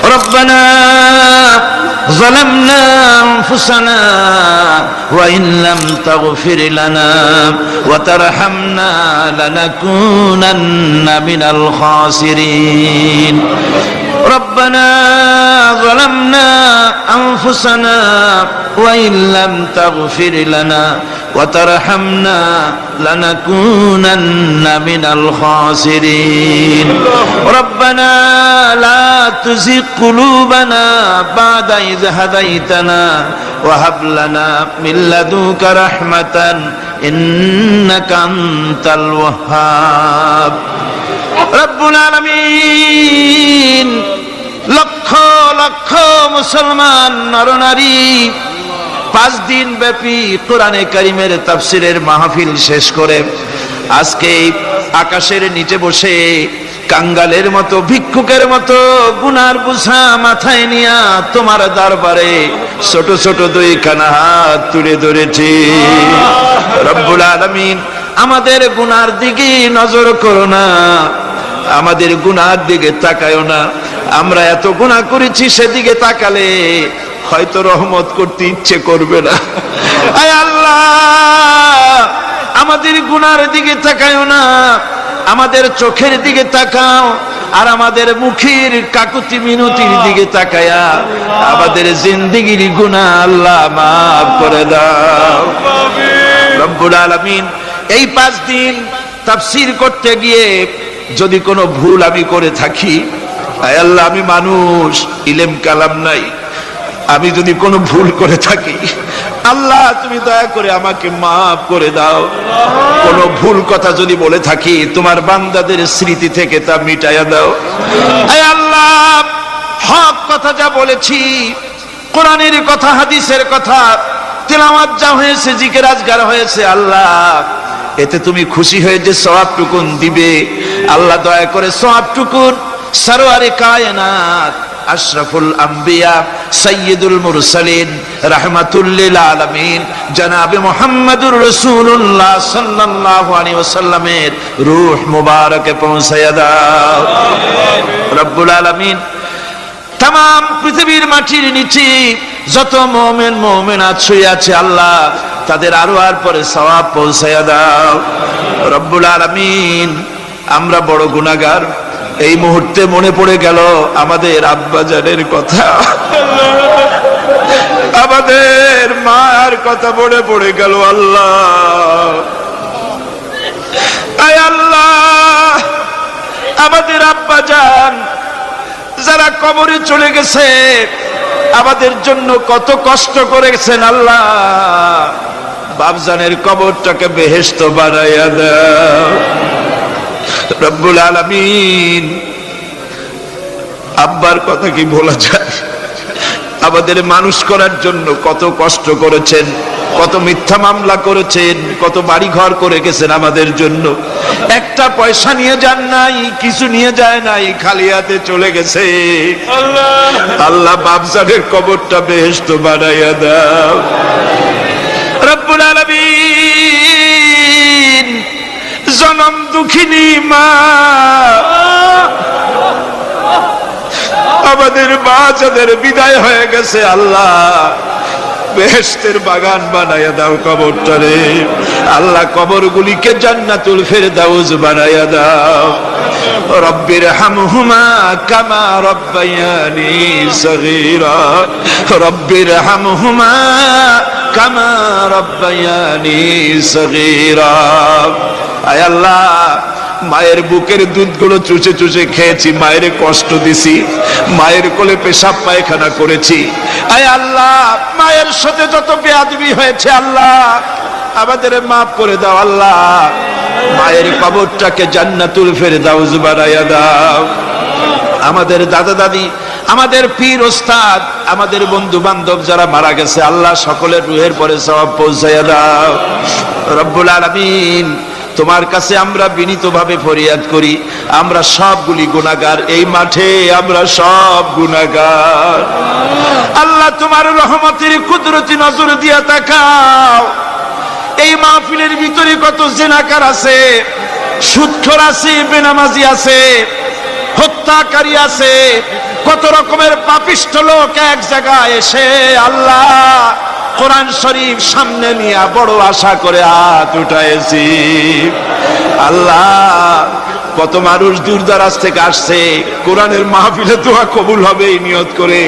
ربنا ظلمنا أنفسنا وإن لم تغفر لنا وترحمنا لنكونن من الخاسرين ربنا ظلمنا أنفسنا وإن لم تغفر لنا وترحمنا لنكونن من الخاسرين ربنا لا تزغ قلوبنا بعد إذ هديتنا وهب لنا من لدنك رحمة إنك أنت الوهاب رب العالمين লক্ষ লক্ষ মুসলমান নরনারী 5 দিন ব্যাপী কোরআনে কারীমের তাফসীরের মাহফিল শেষ করে আজকে আকাশের নিচে বসে কাঙ্গালের মতো ভিক্ষুকের মতো গুনার বোঝা মাথায় নিয়া তোমার দরবারে ছোট ছোট দুইখানা হাত তুলে ধরেছি রব্বুল আলামিন আমাদের গুনার দিকে নজর করো না আমাদের গুনার দিকে তাকায়ও না আমরা এত গুনাহ করেছি সেদিকে তাকালে হয়তো রহমত করতে ইচ্ছে করবে না আয় আল্লাহ আমাদের গুনার দিকে তাকায়ও না আমাদের চোখের দিকে তাকাও আর আমাদের মুখের কাকুতি মিনতির দিকে তাকায়া আমাদের জিন্দেগীর গুনাহ আল্লাহ মাফ করে দাও রব্বুল আলামিন এই 5 দিন তাফসীর করতে গিয়ে যদি কোনো ভুল আমি করে থাকি আয় আল্লাহ আমি মানুষ ইলম কালাম নাই আমি যদি কোনো ভুল করে থাকি আল্লাহ তুমি দয়া করে আমাকে মাফ করে দাও কোনো ভুল কথা যদি বলে থাকি তোমার বান্দাদের স্মৃতি থেকে তা মিটাইয়া দাও আয় আল্লাহ হক কথা যা বলেছি কোরআনের কথা হাদিসের কথা তেলাওয়াত যা হয়েছে জিকির আজকার হয়েছে আল্লাহ এতে তুমি খুশি হয়ে যে সওয়াবটুকুন দিবে আল্লাহ দয়া করে সওয়াবটুকুন সরওয়ারে কায়নাত আশরাফুল আম্বিয়া সাইয়্যিদুল মুরসালিন রাহমাতুল লিল আলামিন জনাবে মুহাম্মদুর রাসূলুল্লাহ সাল্লাল্লাহু আলাইহি ওয়াসাল্লামের রূহ মুবারকে পৌঁছায়া দাও রব্বুল আলামিন तमाम পৃথিবীর মাটির নিচে যত মুমিন মুমিনাত শুয়ে আছে আল্লাহ তাদের আরওয়ার পরে সওয়াব পৌঁছায়া দাও রব্বুল আলামিন আমরা বড় গুনাহগার এই মুহূর্তে মনে পড়ে গেল আমাদের আব্বাজানের কথা আমাদের মার কথা মনে পড়ে গেল আল্লাহ আয় আল্লাহ আমাদের আব্বাজান যারা কবরে চলে গেছে আমাদের জন্য কত কষ্ট করেছেন আল্লাহ বাপজানের কবরটাকে বেহেশত বানাইয়া দাও রব্বুল আলামিন আব্বার কথা কি ভোলা যায় আমাদের মানুষ করার জন্য কত কষ্ট করেছেন কত মিথ্যা মামলা করেছেন কত বাড়ি ঘর করে গেছেন আমাদের জন্য একটা পয়সা নিয়ে যান নাই কিছু নিয়ে যায় নাই খালি হাতে চলে গেছে আল্লাহ বাপজানের কবরটা বেহেশত বানাইয়া দাও রব্বুল আলামিন জনম দুঃখিনী মা আমাদের মা যাদের বিদায় হয়ে গেছে আল্লাহ বেহেশতের বাগান বানায়া দাও কবরটারে আল্লাহ কবরগুলিকে জান্নাতুল ফেরদাউস বানায়া দাও রব্বির হামহুমা কামা রব্বায়ানি সগীরা রব্বির হামহুমা কামা রব্বায়ানি সগীরা আয় আল্লাহ মায়ের বুকের দুধগুলো চুষে চুষে খেয়েছি মায়ের কষ্ট দিছি মায়ের কোলে পেশাব পায়খানা করেছি আয় আল্লাহ মায়ের সাথে যত বেয়াদবি হয়েছে আল্লাহ আমাদের মাফ করে দাও আল্লাহ মায়ের কবরটাকে জান্নাতুল ফেরদাউস বানায়া দাও আমাদের দাদা দাদি আমাদের পীর ওস্তাদ আমাদের বন্ধু বান্ধব যারা মারা গেছে আল্লাহ সকলের রুহের পরে সওয়াব পৌঁছায়া দাও রব্বুল আলামিন তোমার কাছে আমরা বিনীতভাবে ফরিয়াদ করি আমরা সবগুলি গুনাহগার এই মাঠে আমরা সব গুনাহগার আল্লাহ তোমার রহমতের কুদরতি নজর দিয়া তাকাও এই মাহফিলের ভিতরে কত জিনাকার আছে সুদখোর আছে বেনামাজি আছে হত্যাকারী আছে, কত রকমের পাপিষ্ঠ লোক এক জায়গায় এসে আল্লাহ কোরআন শরীফ সামনে নিয়ে বড় আশা করে হাত উঠাইছি। আল্লাহ কত মানুষ দূর দরাজ থেকে আসছে, কোরআনের মাহফিলে দোয়া কবুল হবে এই নিয়ত করে।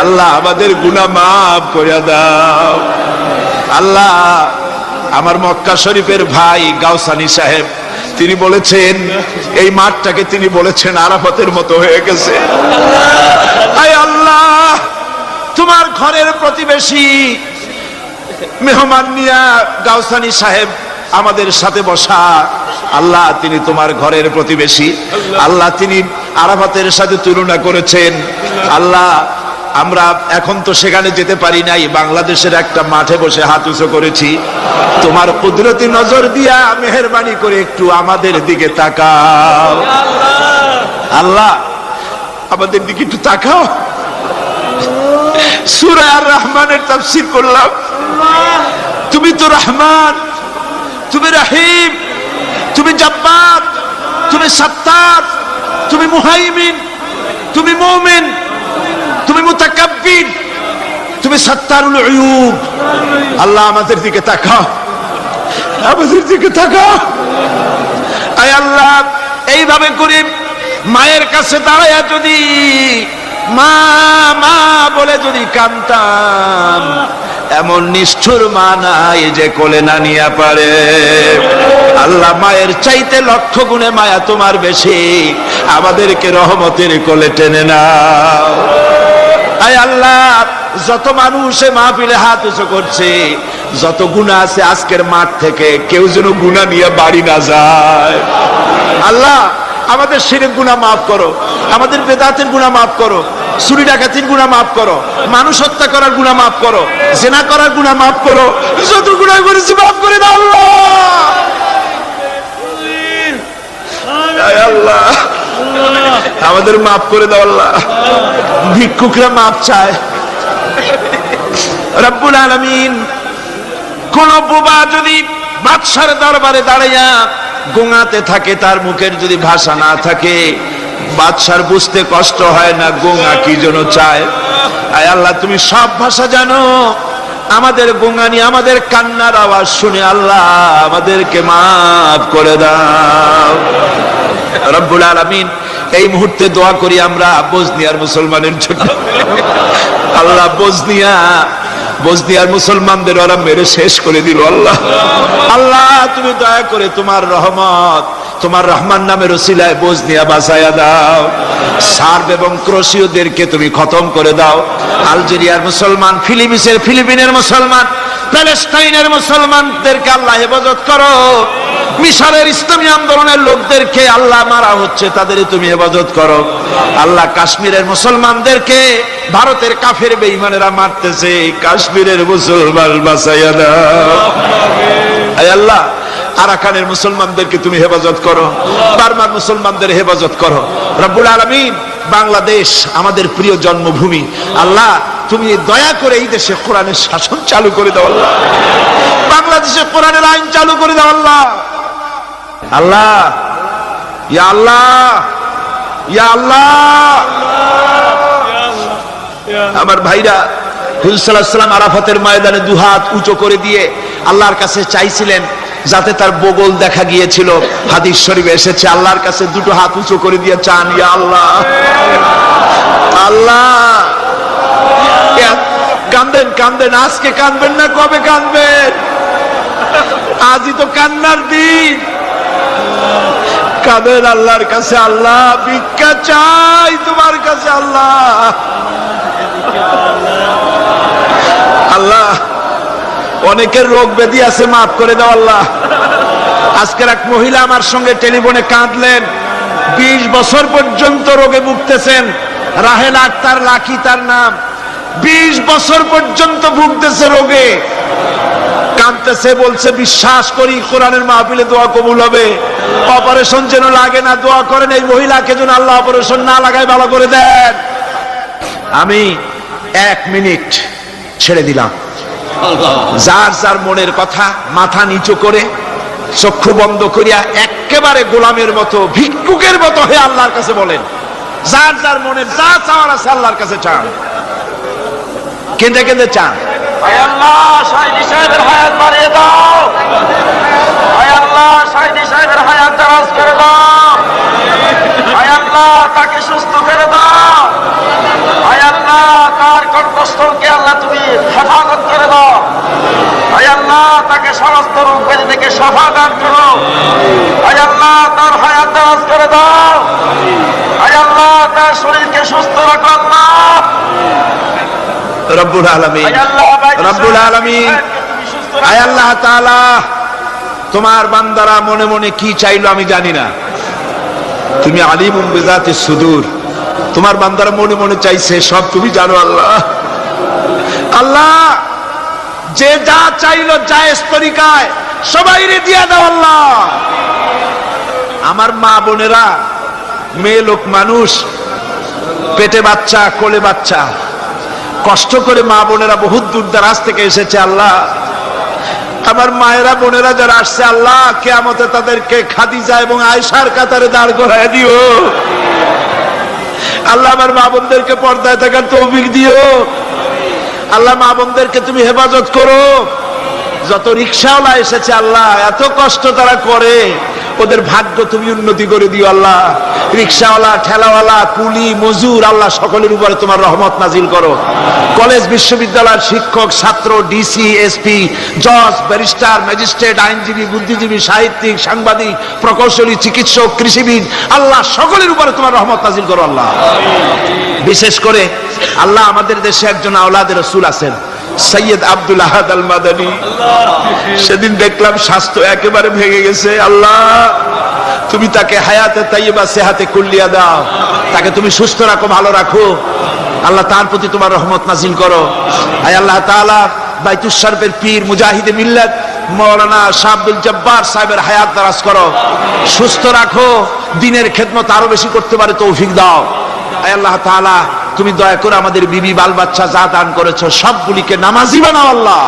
আল্লাহ আমাদের গুনাহ মাফ করে দাও। আল্লাহ আমার মক্কা শরীফের ভাই গাউসানী সাহেব, তিনি বলেছেন এই মাঠটাকে তিনি বলেছেন আরাফাতের মতো হয়ে গেছে। আয় আল্লাহ, তোমার ঘরের প্রতিবেশী মেহমান নিয়া গাউসানী সাহেব আমাদের সাথে বসা, আল্লাহ তিনি তোমার ঘরের প্রতিবেশী। আল্লাহ তিনি আরাফাতের সাথে তুলনা করেছেন। আল্লাহ আমরা এখন তো সেখানে যেতে পারি নাই, বাংলাদেশের একটা মাঠে বসে হাত উঁচু করেছি। তোমার কুদরতি নজর দিয়া মেহেরবানি করে একটু আমাদের দিকে তাকাও। আল্লাহ আমাদের দিকে একটু তাকাও। সূরা আর রহমানের তাফসীর করলাম, তুমি তো রহমান, তুমি রহিম, তুমি জব্বার, তুমি সত্তার, তুমি মুহাইমিন, তুমি মুমিন, তুমি মুতাকাব্বির, তুমি সত্তারুল উয়ুব। আল্লাহ আমাদের দিকে তাকাও, আমাদের দিকে তাকাও। আয় আল্লাহ এইভাবে করে মায়ের কাছে দাঁড়ায়া যদি মা মা বলে যদি কাঁদতাম, এমন নিষ্ঠুর মা নাই যে কোলে না নিয়ে পারে। আল্লাহ মায়ের চাইতে লক্ষ গুণে মায়া তোমার বেশি, আমাদেরকে রহমতের কোলে টেনে নাও। আয় আল্লাহ যত মানুষ মাহফিলে হাত উঁচু করছে, যত গুনাহ আছে আজকের মাঠ থেকে কেউ যেন গুনাহ নিয়ে বাড়ি না যায়। আল্লাহ আমাদের শিরক গুনাহ মাফ করো, আমাদের বেদাতের গুনাহ মাফ করো, চুরি ডাকাতির গুনাহ মাফ করো, মানুষ হত্যা করার গুনাহ মাফ করো, জিনা করার গুনাহ মাফ করো, যত গুনাহ করেছি মাফ করে দাও আল্লাহ। আল্লাহ আমাদের মাফ করে দাও আল্লাহ। ভিক্ষুকরা মাফ চায়। রব্বুল আলামিন কোন বোবা যদি বাদশার দরবারে দাঁড়াইয়া গোঙাতে থাকে, তার মুখের যদি ভাষা না থাকে, বাদশার বুঝতে কষ্ট হয় না গোঙা কি জন্য চায়। আয় আল্লাহ তুমি সব ভাষা জানো, আমাদের গোঙানি আমাদের কান্নার আওয়াজ শুনে আল্লাহ আমাদেরকে মাফ করে দাও। রব্বুল আলামিন এই মুহূর্তে দোয়া করি আমরা বসনিয়ার মুসলমানের জন্য। আল্লাহ বসনিয়ার মুসলমানদের ওরা মেরে শেষ করে দিল আল্লাহ। আল্লাহ তুমি দয়া করে তোমার রহমত, তোমার রহমান নামের ওসিলায় বসনিয়া বাঁচায়া দাও। সার্ব এবং ক্রোশীয়দেরকে তুমি খতম করে দাও। আলজেরিয়ার মুসলমান, ফিলিপিনের মুসলমান, প্যালেস্টাইনের মুসলমানদেরকে আল্লাহ হেফাজত করো। মিশরের ইসলামী আন্দোলনের লোকদেরকে আল্লাহ মারা হচ্ছে, তাদের তুমি হেফাজত করো। আল্লাহ কাশ্মীরের মুসলমানদেরকে ভারতের কাফের বেঈমানেরা মারতেছে, কাশ্মীরের মুসলমান বাঁচাইয়া দাও। আয় আল্লাহ আরাকানের মুসলমানদেরকে তুমি হেফাজত করো, বার্মার মুসলমানদের হেফাজত করো। রব্বুল আলামিন বাংলাদেশ আমাদের প্রিয় জন্মভূমি, আল্লাহ তুমি দয়া করে এই দেশে কোরআনের শাসন চালু করে দাও আল্লাহ। বাংলাদেশে কোরআনের আইন চালু করে দাও আল্লাহ। আল্লাহ ইয়া আল্লাহ ইয়া আল্লাহ। আমার ভাইরা হুজুর সাল্লাল্লাহু আলাইহি ওয়াসাল্লাম আরাফাতের ময়দানে দুহাত উঁচু করে দিয়ে আল্লাহর কাছে চাইছিলেন, যাতে তার বগল দেখা গিয়েছিল, হাদিস শরীফে এসেছে আল্লাহর কাছে দুটো হাত উঁচু করে দিয়ে চান, ইয়া আল্লাহ। আল্লাহ কান্দেন কান্দেন, আজকে কাঁদবেন না কবে কাঁদবেন? আজই তো কান্নার দিন। কাঁদেন আল্লাহর কাছে, আল্লাহ ভিক্ষা চাই তোমার কাছে আল্লাহ। আল্লাহ অনেকের রোগ ব্যাধি আছে, মাফ করে দাও আল্লাহ। আজকের এক মহিলা আমার সঙ্গে টেলিফোনে কাঁদলেন, 20 বছর পর্যন্ত রোগে ভুগতেছেন। রাহেল আক্তার লাকি তার নাম। 20 বছর পর্যন্ত ভুগতেছে রোগে, কাঁদতেছে, বলছে বিশ্বাস করি কোরআনের মাহফিলে দোয়া কবুল হবে, অপারেশন যেন লাগে না, দোয়া করেন এই মহিলাকে যেন আল্লাহ অপারেশন না লাগায় ভালো করে দেন। আমি 1 মিনিট ছেড়ে দিলাম। যার যার মনের কথা মাথা নিচু করে চক্ষু বন্ধ করিয়া একেবারে গোলামের মতো ভিক্ষুকের মতো হয়ে আল্লাহর কাছে বলেন। যার যার মনে যা চাওয়ার আছে আল্লাহর কাছে চান, কেঁদে কেঁদে চান। আয় আল্লাহ সাইদি সাহেবের হায়াত বাড়িয়ে দাও, আয় আল্লাহ সাইদি সাহেবের হায়াত দারাজ করে দাও, আয় আল্লাহ তাকে সুস্থ করে দাও, আয় আল্লাহ তার কণ্ঠস্থলকে আল্লাহ তুমি হেফাজত করে দাও, আয় আল্লাহ তাকে সমস্ত রোগ ব্যাধি থেকে শফা দান করো, আয় আল্লাহ তার হায়াত দারাজ করে দাও, আয় আল্লাহ তার শরীরকে সুস্থ রাখো আল্লাহ। রব্বুল আলামিন, রব্বুল আলামিন, আয় আল্লাহ তাআলা তোমার বান্দারা মনে মনে কি চাইলো আমি জানি না, তুমি আলিমুম বিযাতিস সুদূর, তোমার বান্দারা মনে মনে চাইছে সব তুমি জানো আল্লাহ। আল্লাহ যে যা চাইলো জায়েজ তরিকায় সবাইরে দিয়া দাও আল্লাহ। আমার মা বোনেরা, মেয়ে লোক মানুষ, পেটে বাচ্চা, কোলে বাচ্চা, কষ্ট করে মা বোনেরা বহুত দূর দারাজ থেকে এসেছে আল্লাহ। আমার মায়েরা বোনেরা যারা আসছে আল্লাহ, কিয়ামতে তাদেরকে খাদিজা এবং আয়েশার কাতারে দাঁড় করায় দিও আল্লাহ। আমার মা বোনদেরকে পর্দায় থাকার তৌফিক দিও আল্লাহ। মা বোনদেরকে তুমি হেফাজত করো। যত রিকশাওয়ালা এসেছে আল্লাহ, এত কষ্ট তারা করে, ওদের ভাগ্য তুমি উন্নতি করে দিও আল্লাহ। রিকশাওয়ালা, ঠেলাওয়ালা, কুলি, মজুর আল্লাহ সকলের উপরে তোমার রহমত নাজিল করো। কলেজ বিশ্ববিদ্যালয়ের শিক্ষক, ছাত্র, ডিসি, এসপি, জজ, ব্যারিস্টার, ম্যাজিস্ট্রেট, আইনজীবী, বুদ্ধিজীবী, সাহিত্যিক, সাংবাদিক, প্রকৌশলী, চিকিৎসক, কৃষিবিদ আল্লাহ সকলের উপরে তোমার রহমত নাজিল করো আল্লাহ। বিশেষ করে আল্লাহ আমাদের দেশে একজন আওলাদে রাসূল আছেন, সৈয়দ আব্দুল আহাদ আল মাদানী। সেদিন দেখলাম স্বাস্থ্য একেবারে ভেঙে গেছে আল্লাহ, তুমি তাকে হায়াতে তাইয়্যিবা সেহাতে কুল্লিয়া দাও, তাকে তুমি সুস্থ রাখো, ভালো রাখো আল্লাহ। তার প্রতি তোমার রহমত নাজিল করো। আয় আল্লাহ তাআলা বাইতুশ শরীফের পীর, মুজাহিদে মিল্লাত মাওলানা শাহ আব্দুল জব্বার সাহেবের হায়াত দারাজ করো, সুস্থ রাখো, দ্বীনের খেদমত আরো বেশি করতে পারে তৌফিক দাও। আয় আল্লাহ তাআলা তুমি দয়া করে আমাদের বিবি বাল বাচ্চা যা দান করেছো সবগুলিকে নামাজি বানাও আল্লাহ,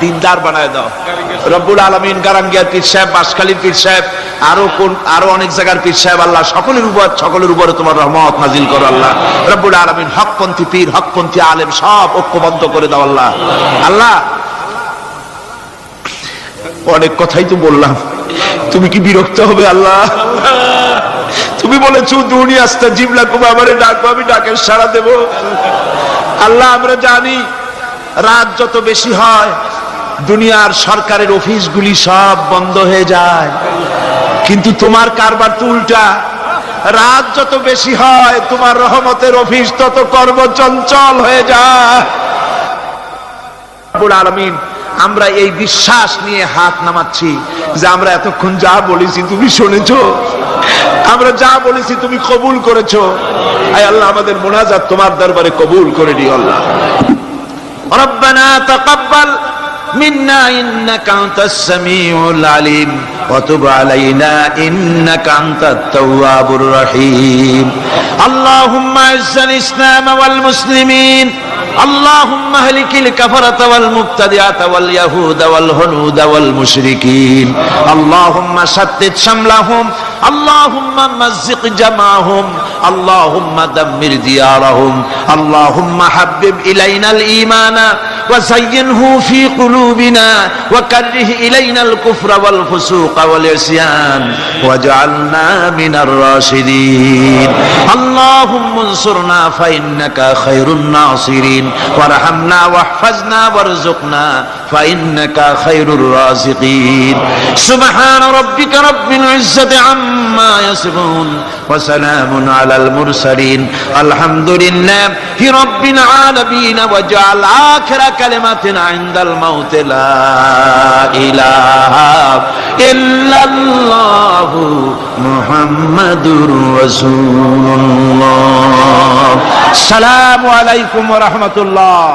দিনদার বানায় দাও রব্বুল আলামিন। গারাঙ্গিয়ার পীর সাহেব, বাঁশখালীর পীর সাহেব, আরো অনেক জায়গার পীর সাহেব আল্লাহ সকলের উপরে তোমার রহমত নাজিল করো আল্লাহ রব্বুল আলামিন। হকপন্থী পীর, হকপন্থী আলেম সব ঐক্যবদ্ধ করে দাও আল্লাহ। আল্লাহ অনেক কথাই তো বললাম, তুমি কি বিরক্ত হবে আল্লাহ? তুমি বলেছো দুনিয়া আস্তাজিব লাকুম, আমারে ডাকো আমি ডাকের সাড়া দেব আল্লাহ। আমরা জানি রাত যত বেশি হয় দুনিয়ার সরকারের অফিসগুলি সব বন্ধ হয়ে যায়, কিন্তু তোমার কারবার তো উল্টা, রাত যত বেশি হয় তোমার রহমতের অফিস তত কর্মচঞ্চল হয়ে যায় রব্বুল আলামিন। আমরা এই বিশ্বাস নিয়ে হাত নামাচ্ছি যে আমরা এতক্ষণ যা বলেছি তুমি শুনেছো, আমরা যা বলেছি তুমি কবুল করেছো। আয় আল্লাহ আমাদের মুনাজাত তোমার দরবারে কবুল করে দিও আল্লাহ। রব্বানা তাকাব্বাল মিন্না ইন্নাকা আনতাস সামিউল আলিম ওয়া তুব আলাইনা ইন্নাকা আনতাত তাওয়াবুর রহিম। আল্লাহুম্মা ইজ্জাল ইসলাম ওয়াল মুসলিমিন, اللهم اهلك الكفرة والمبتدعة واليهود والهنود والمشركين، اللهم شتت شملهم، اللهم مزق جمعهم، اللهم دمر ديارهم، اللهم حبب إلينا الإيمان وزينه في قلوبنا وكره إلينا الكفر والفسوق والعصيان واجعلنا من الراشدين، اللهم انصرنا فإنك خير الناصرين، وارحمنا واحفظنا وارزقنا فإنك خير الرازقين، سبحان ربك رب العزة عما يصفون وسلام على المرسلين الحمد لله رب العالمين، واجعل آخر كلمة عند الموت لا إله إلا الله محمد رسول الله। السلام عليكم ورحمة الله।